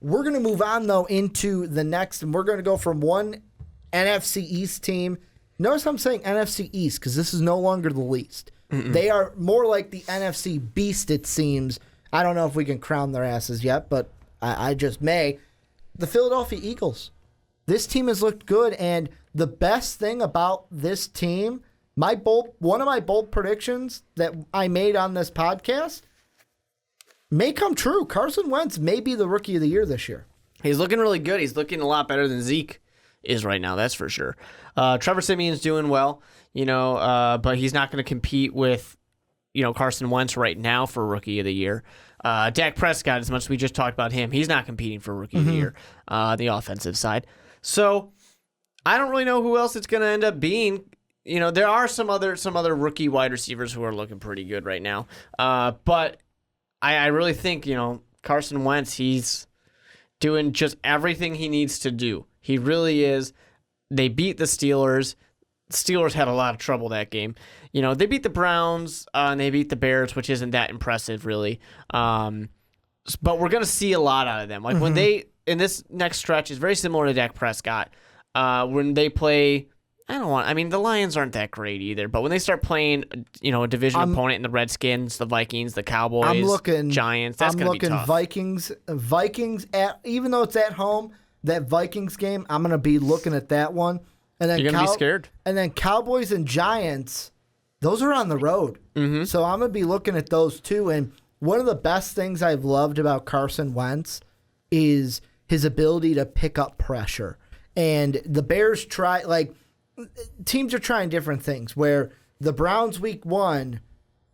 We're going to move on, though, into the next, and we're going to go from one NFC East team. Notice I'm saying NFC East because this is no longer the least. Mm-mm. They are more like the NFC Beast, it seems. I don't know if we can crown their asses yet, but I just may. The Philadelphia Eagles. This team has looked good, and the best thing about this team, one of my bold predictions that I made on this podcast may come true. Carson Wentz may be the Rookie of the Year this year. He's looking really good. He's looking a lot better than Zeke is right now, that's for sure. Trevor Siemian's doing well, but he's not going to compete with, Carson Wentz right now for Rookie of the Year. Dak Prescott, as much as we just talked about him, he's not competing for Rookie of the Year, the offensive side. So I don't really know who else it's going to end up being. There are some other rookie wide receivers who are looking pretty good right now. But I really think, Carson Wentz, he's doing just everything he needs to do. He really is. They beat the Steelers. Steelers had a lot of trouble that game. They beat the Browns and they beat the Bears, which isn't that impressive, really. But we're going to see a lot out of them. Like when they, in this next stretch, is very similar to Dak Prescott. When they play, the Lions aren't that great either, but when they start playing, a division opponent in the Redskins, the Vikings, the Cowboys, Giants, that's going to be tough. Vikings, even though it's at home, that Vikings game, I'm going to be looking at that one. And then you're going to be scared. And then Cowboys and Giants, those are on the road. Mm-hmm. So I'm going to be looking at those too. And one of the best things I've loved about Carson Wentz is his ability to pick up pressure. And the Bears teams are trying different things, where the Browns week 1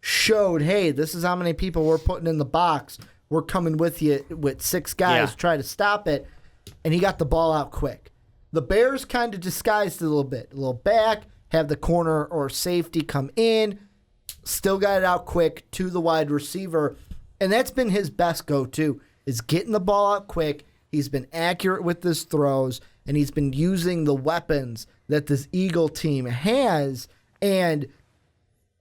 showed, hey, this is how many people we're putting in the box. We're coming with you with 6 guys, try to stop it. And he got the ball out quick. The Bears kind of disguised it a little bit. A little back, have the corner or safety come in, still got it out quick to the wide receiver. And that's been his best go-to, is getting the ball out quick. He's been accurate with his throws, and he's been using the weapons that this Eagle team has. And,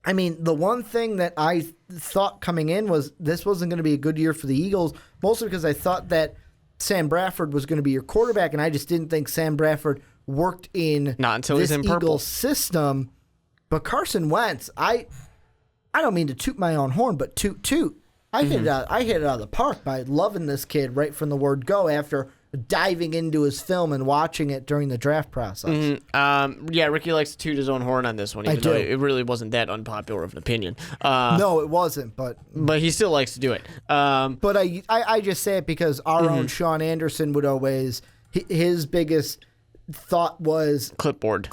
the one thing that I thought coming in was this wasn't going to be a good year for the Eagles, mostly because I thought that Sam Bradford was going to be your quarterback, and I just didn't think Sam Bradford worked in not until this he's in Eagles purple system. But Carson Wentz, I don't mean to toot my own horn, but toot. I hit it out of the park by loving this kid right from the word go after diving into his film and watching it during the draft process. Ricky likes to toot his own horn on this one, even though it really wasn't that unpopular of an opinion. No, it wasn't, but he still likes to do it. But I just say it because our own Sean Anderson would always, his biggest thought was clipboard.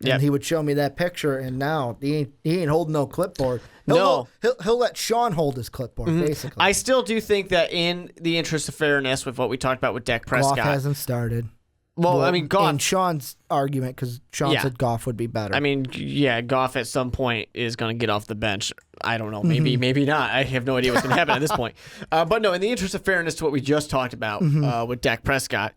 And he would show me that picture, and now he ain't holding no clipboard. He'll let Sean hold his clipboard, basically. I still do think that in the interest of fairness with what we talked about with Dak Prescott. Goff hasn't started. Well, Goff. In Sean's argument, because Sean said Goff would be better. Goff at some point is going to get off the bench. I don't know. Maybe not. I have no idea what's going to happen at this point. But no, in the interest of fairness to what we just talked about with Dak Prescott,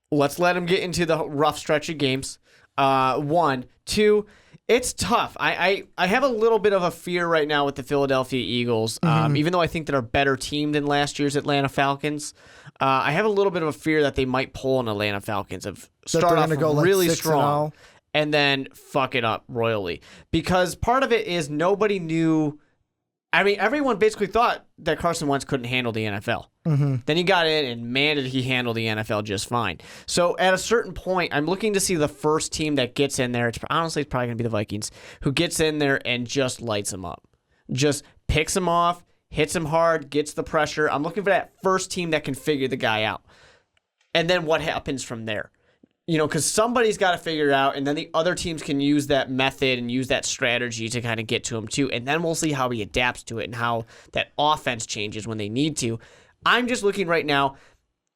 let's let him get into the rough stretch of games. 1. 2, it's tough. I have a little bit of a fear right now with the Philadelphia Eagles, even though I think they're a better team than last year's Atlanta Falcons. I have a little bit of a fear that they might pull an Atlanta Falcons of start off really strong and then fuck it up royally. Because part of it is nobody knew. Everyone basically thought that Carson Wentz couldn't handle the NFL. Then he got in, and man, did he handle the NFL just fine. So at a certain point, I'm looking to see the first team that gets in there. It's probably going to be the Vikings, who gets in there and just lights him up. Just picks him off, hits him hard, gets the pressure. I'm looking for that first team that can figure the guy out. And then what happens from there? Because somebody's got to figure it out, and then the other teams can use that method and use that strategy to kind of get to him too. And then we'll see how he adapts to it and how that offense changes when they need to. I'm just looking right now,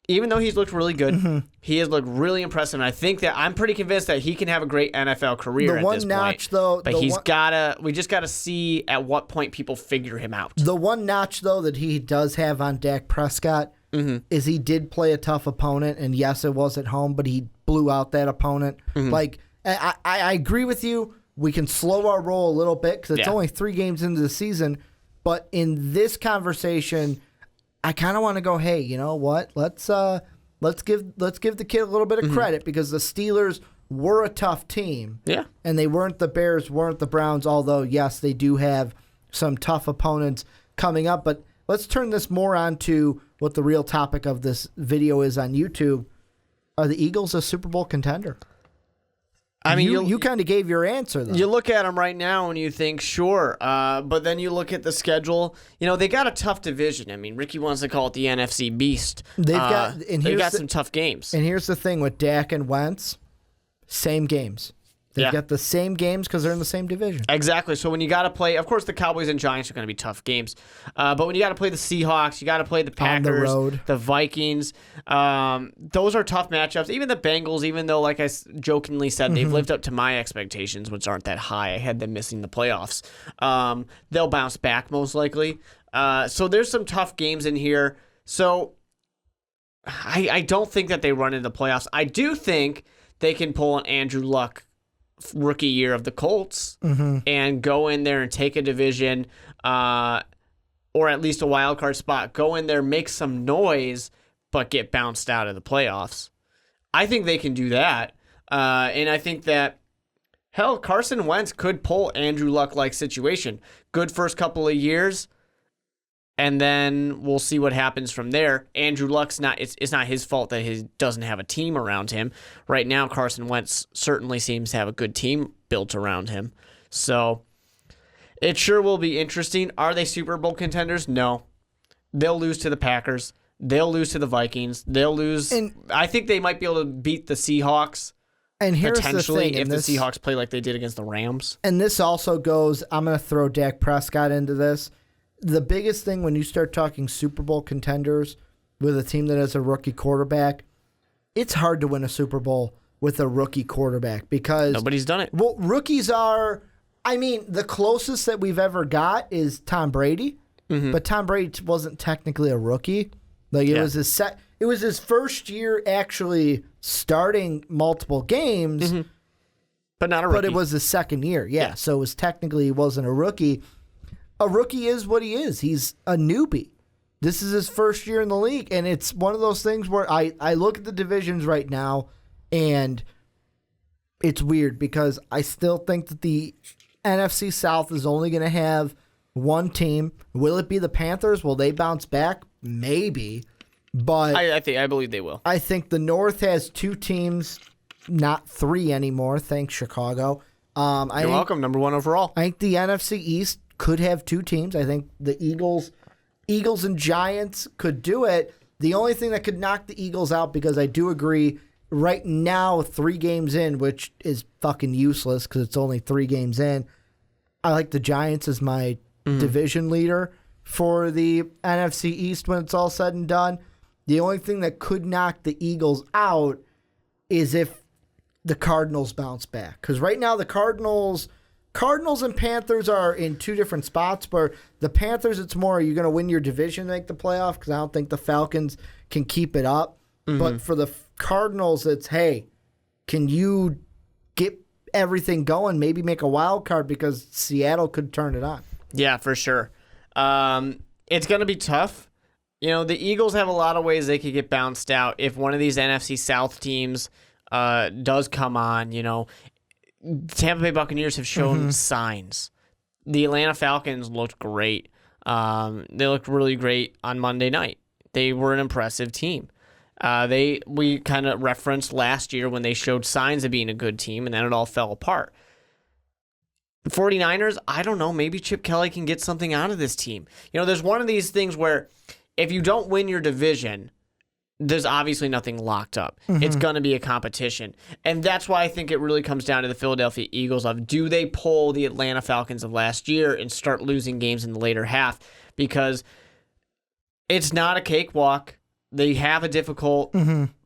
even though he's looked really good, he has looked really impressive. And I think that I'm pretty convinced that he can have a great NFL career at this point. But we just got to see at what point people figure him out. The one notch, though, that he does have on Dak Prescott is he did play a tough opponent. And yes, it was at home, but he blew out that opponent. I agree with you. We can slow our roll a little bit because it's only 3 games into the season. But in this conversation, I kind of want to go, hey, you know what? Let's give the kid a little bit of credit because the Steelers were a tough team. Yeah. And they weren't the Bears, weren't the Browns, although, yes, they do have some tough opponents coming up. But let's turn this more on to what the real topic of this video is on YouTube. Are the Eagles a Super Bowl contender? I mean, you kind of gave your answer, though. You look at them right now and you think, sure. But then you look at the schedule. You know, they got a tough division. I mean, Ricky wants to call it the NFC Beast. They've got some tough games. And here's the thing with Dak and Wentz, same games. They've got the same games because they're in the same division. Exactly. So when you got to play, of course, the Cowboys and Giants are going to be tough games. But when you got to play the Seahawks, you got to play the Packers, on the road. The Vikings. Those are tough matchups. Even the Bengals, even though, like I jokingly said, they've lived up to my expectations, which aren't that high. I had them missing the playoffs. They'll bounce back most likely. So there's some tough games in here. So I don't think that they run into the playoffs. I do think they can pull an Andrew Luck rookie year of the Colts and go in there and take a division or at least a wild card spot. Go in there, make some noise, but get bounced out of the playoffs. I think they can do that. And I think that, hell, Carson Wentz could pull Andrew Luck-like situation. Good first couple of years, and then we'll see what happens from there. Andrew Luck's not, it's not his fault that he doesn't have a team around him. Right now, Carson Wentz certainly seems to have a good team built around him. So it sure will be interesting. Are they Super Bowl contenders? No. They'll lose to the Packers. They'll lose to the Vikings. They'll lose. I think they might be able to beat the Seahawks. And here's potentially, the thing, if the Seahawks play like they did against the Rams. And this also goes, I'm going to throw Dak Prescott into this. The biggest thing when you start talking Super Bowl contenders with a team that has a rookie quarterback, it's hard to win a Super Bowl with a rookie quarterback because nobody's done it. Well, rookies are, I mean, the closest that we've ever got is Tom Brady, but Tom Brady wasn't technically a rookie. Like it was his first year actually starting multiple games, but not a rookie. But it was his second year, so it was technically he wasn't a rookie. A rookie is what he is. He's a newbie. This is his first year in the league, and it's one of those things where I look at the divisions right now, and it's weird because I still think that the NFC South is only going to have one team. Will it be the Panthers? Will they bounce back? Maybe, but I believe they will. I think the North has two teams, not three anymore. Thanks, Chicago. You're welcome. Number one overall. I think the NFC East could have two teams. I think the Eagles and Giants could do it. The only thing that could knock the Eagles out, because I do agree, right now, 3 games in, which is fucking useless because it's only 3 games in, I like the Giants as my division leader for the NFC East when it's all said and done. The only thing that could knock the Eagles out is if the Cardinals bounce back. Because right now the Cardinals and Panthers are in 2 different spots, but the Panthers, it's more, are you going to win your division to make the playoff? Because I don't think the Falcons can keep it up. But for the Cardinals, it's, hey, can you get everything going, maybe make a wild card because Seattle could turn it on. Yeah, for sure. It's going to be tough. You know, the Eagles have a lot of ways they could get bounced out if one of these NFC South teams does come on, you know. Tampa Bay Buccaneers have shown signs. The Atlanta Falcons looked great. They looked really great on Monday night. They were an impressive team. We kind of referenced last year when they showed signs of being a good team, and then it all fell apart. The 49ers, I don't know, maybe Chip Kelly can get something out of this team. You know, there's one of these things where if you don't win your division, there's obviously nothing locked up. It's going to be a competition. And that's why I think it really comes down to the Philadelphia Eagles of, do they pull the Atlanta Falcons of last year and start losing games in the later half? Because it's not a cakewalk. They have a difficult,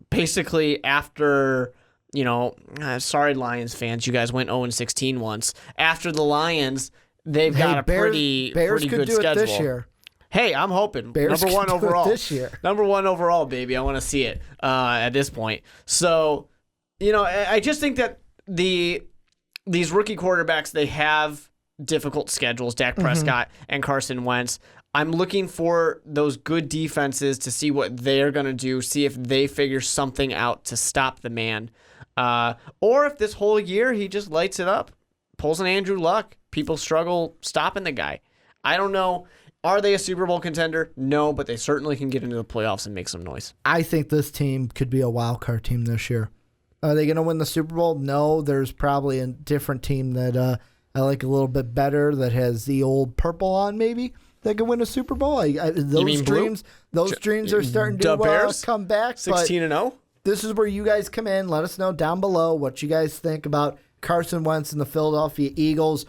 basically after, you know, sorry Lions fans, you guys went 0-16 once. After the Lions, they've got a pretty good schedule. It this year. Hey, I'm hoping. Bears number 1 overall this year. Number 1 overall, baby. I want to see it at this point. So, you know, I just think that these rookie quarterbacks, they have difficult schedules. Dak Prescott and Carson Wentz. I'm looking for those good defenses to see what they're going to do, see if they figure something out to stop the man. Or if this whole year he just lights it up, pulls an Andrew Luck. People struggle stopping the guy. I don't know. Are they a Super Bowl contender? No, but they certainly can get into the playoffs and make some noise. I think this team could be a wild card team this year. Are they going to win the Super Bowl? No, there's probably a different team that I like a little bit better that has the old purple on maybe that can win a Super Bowl. Those dreams are starting to come back. 16-0? This is where you guys come in. Let us know down below what you guys think about Carson Wentz and the Philadelphia Eagles.